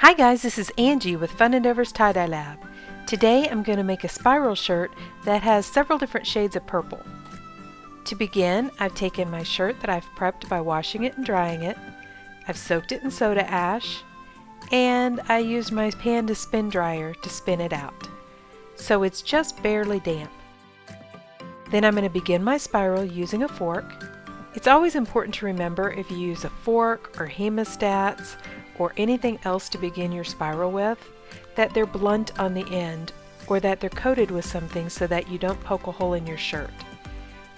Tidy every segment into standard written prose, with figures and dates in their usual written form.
Hi guys, this is Angie with Fun Endeavors Tie-Dye Lab. Today I'm going to make a spiral shirt that has several different shades of purple. To begin, I've taken my shirt that I've prepped by washing it and drying it. I've soaked it in soda ash, and I used my Panda spin dryer to spin it out. So it's just barely damp. Then I'm going to begin my spiral using a fork. It's always important to remember if you use a fork or hemostats or anything else to begin your spiral with, that they're blunt on the end or that they're coated with something so that you don't poke a hole in your shirt.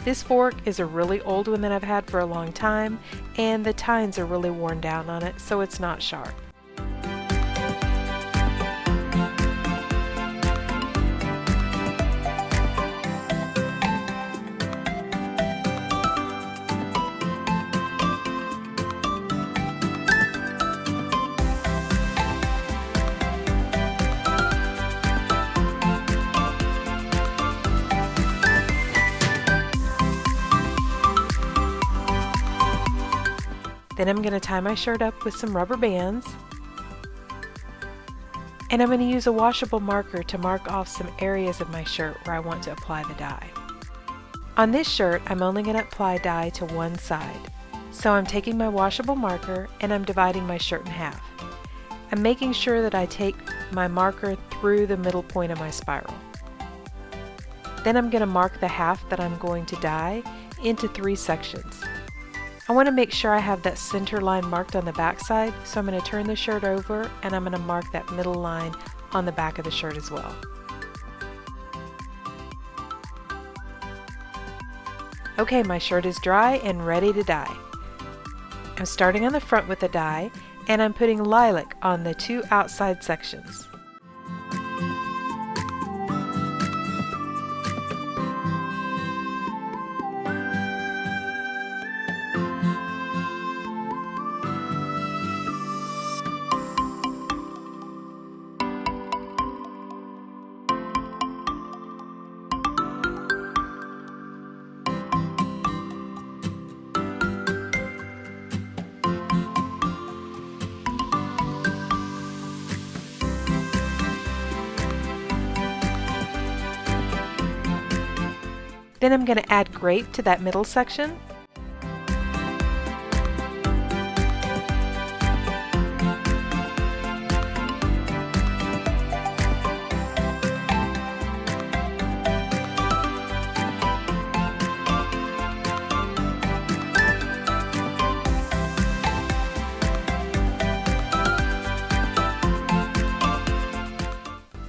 This fork is a really old one that I've had for a long time, and the tines are really worn down on it, so it's not sharp. Then I'm going to tie my shirt up with some rubber bands, and I'm going to use a washable marker to mark off some areas of my shirt where I want to apply the dye. On this shirt, I'm only going to apply dye to one side. So I'm taking my washable marker and I'm dividing my shirt in half. I'm making sure that I take my marker through the middle point of my spiral. Then I'm going to mark the half that I'm going to dye into 3 sections. I want to make sure I have that center line marked on the back side, so I'm going to turn the shirt over and I'm going to mark that middle line on the back of the shirt as well. Okay, my shirt is dry and ready to dye. I'm starting on the front with the dye, and I'm putting lilac on the 2 outside sections. Then I'm going to add grape to that middle section.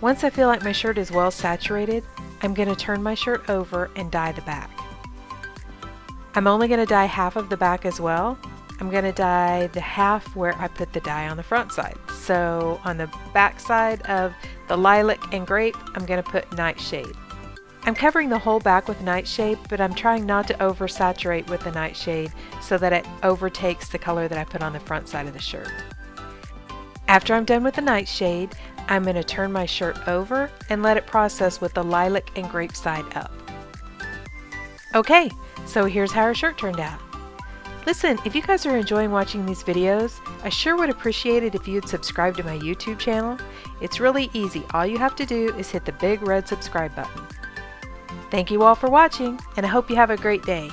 Once I feel like my shirt is well saturated, I'm going to turn my shirt over and dye the back. I'm only going to dye half of the back as well. I'm going to dye the half where I put the dye on the front side. So on the back side of the lilac and grape, I'm going to put nightshade. I'm covering the whole back with nightshade, but I'm trying not to oversaturate with the nightshade so that it overtakes the color that I put on the front side of the shirt. After I'm done with the nightshade, I'm going to turn my shirt over and let it process with the lilac and grape side up. Okay, so here's how our shirt turned out. Listen, if you guys are enjoying watching these videos, I sure would appreciate it if you'd subscribe to my YouTube channel. It's really easy. All you have to do is hit the big red subscribe button. Thank you all for watching, and I hope you have a great day.